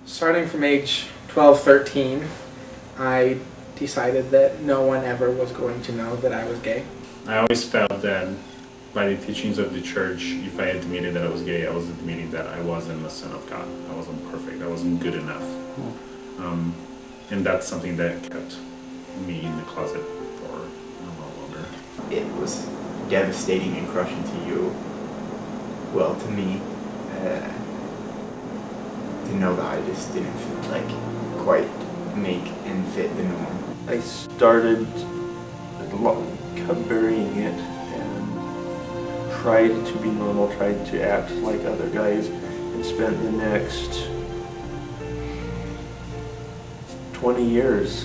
Starting from age 12, 13, I decided that no one ever was going to know that I was gay. I always felt that by the teachings of the church, if I admitted that I was gay, I was admitting that I wasn't a son of God. I wasn't perfect. I wasn't good enough. And that's something that kept me in the closet for a little longer. It was devastating and crushing to you, well, to me, to know that I just didn't quite make and fit the norm. I started burying it and tried to be normal, tried to act like other guys, and spent the next 20 years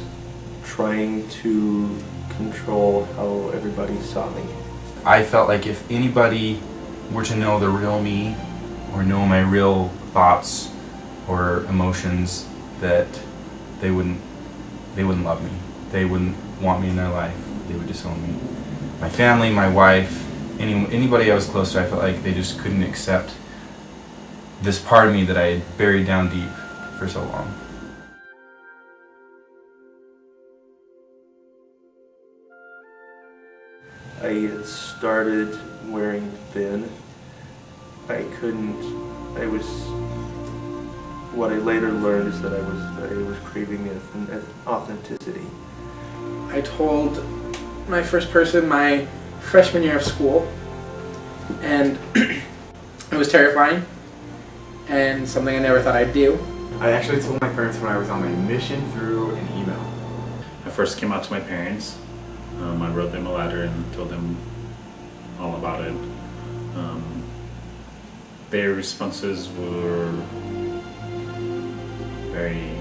trying to control how everybody saw me. I felt like if anybody were to know the real me or know my real thoughts or emotions, that they wouldn't love me. They wouldn't want me in their life. They would disown me. My family, my wife, anybody I was close to, I felt like they just couldn't accept this part of me that I had buried down deep for so long. I had started wearing thin. What I later learned is that I was craving authenticity. I told my first person my freshman year of school, and it was terrifying and something I never thought I'd do. I actually told my parents when I was on my mission through an email. I first came out to my parents. I wrote them a letter and told them all about it. Their responses were very,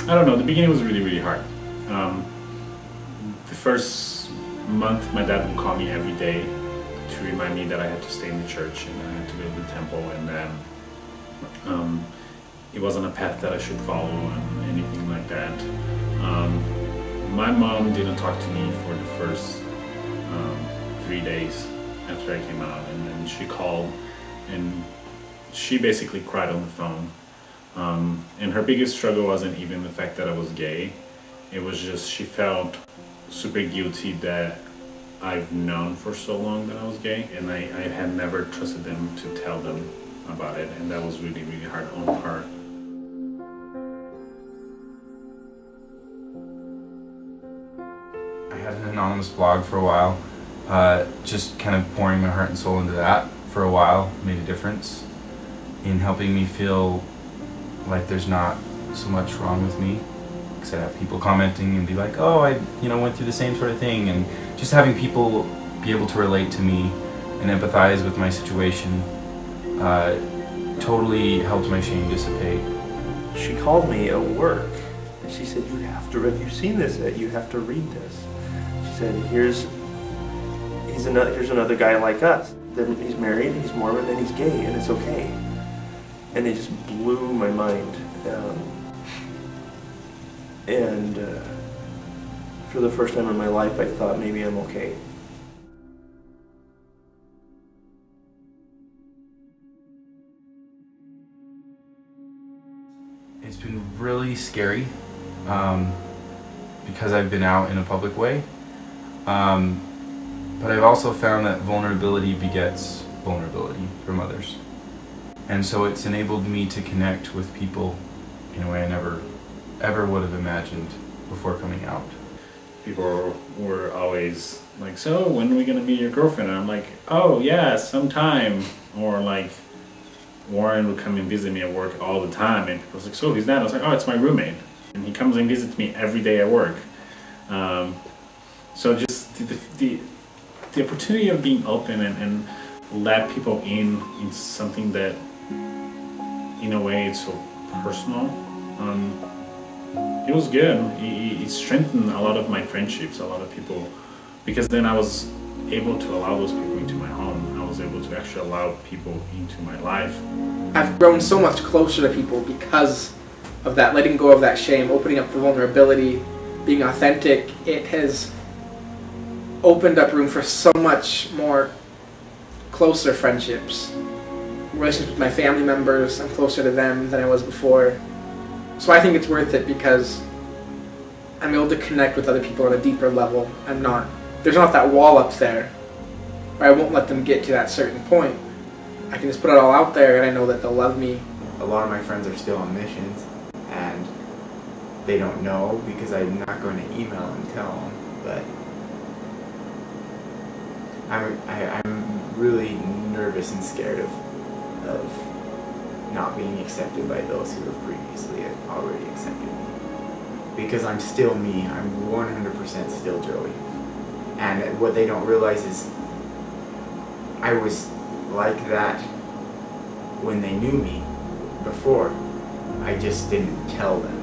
I don't know, the beginning was really, really hard. The first month my dad would call me every day to remind me that I had to stay in the church and I had to go to the temple, and that it wasn't a path that I should follow and anything like that. My mom didn't talk to me for the first 3 days after I came out, and then she called and she basically cried on the phone. And her biggest struggle wasn't even the fact that I was gay. It was just she felt super guilty that I've known for so long that I was gay, and I had never trusted them to tell them about it, and that was really, really hard on her. I had an anonymous blog for a while, just kind of pouring my heart and soul into that for a while made a difference in helping me feel like there's not so much wrong with me, because I have people commenting and be like, oh, I went through the same sort of thing, and just having people be able to relate to me and empathize with my situation totally helped my shame dissipate. She called me at work and she said, have you seen this? You have to read this. She said, here's another guy like us. He's married, he's Mormon, and he's gay, and it's okay. And it just blew my mind. For the first time in my life, I thought maybe I'm okay. It's been really scary because I've been out in a public way. But I've also found that vulnerability begets vulnerability from others. And so it's enabled me to connect with people in a way I never, ever would have imagined before coming out. People were always like, so when are we going to meet your girlfriend? And I'm like, oh yeah, sometime. Or like, Warren would come and visit me at work all the time, and people was like, so who's that? I was like, oh, it's my roommate. And he comes and visits me every day at work. So just the opportunity of being open and let people in something that, in a way, it's so personal. It was good. It strengthened a lot of my friendships, a lot of people, because then I was able to allow those people into my home. I was able to actually allow people into my life. I've grown so much closer to people because of that, letting go of that shame, opening up for vulnerability, being authentic. It has opened up room for so much more closer friendships. relationships with my family members. I'm closer to them than I was before. So I think it's worth it because I'm able to connect with other people on a deeper level. There's not that wall up there where I won't let them get to that certain point. I can just put it all out there and I know that they'll love me. A lot of my friends are still on missions, and they don't know because I'm not going to email and tell them, but I'm really nervous and scared of not being accepted by those who have previously already accepted me. Because I'm still me, I'm 100% still Joey. And what they don't realize is I was like that when they knew me before. I just didn't tell them.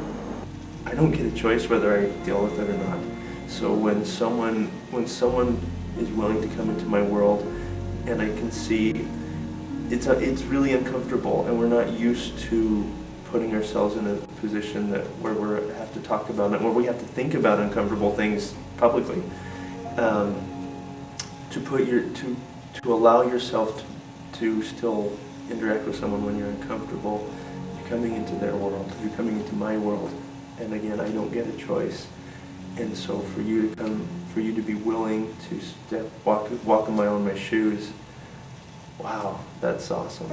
I don't get a choice whether I deal with it or not. So when someone is willing to come into my world, and I can see it's really uncomfortable, and we're not used to putting ourselves in a position where we have to talk about it, where we have to think about uncomfortable things publicly. To allow yourself to still interact with someone when you're uncomfortable, you're coming into their world, you're coming into my world, and again, I don't get a choice. And so for you to be willing to walk a mile in my shoes, wow, that's awesome.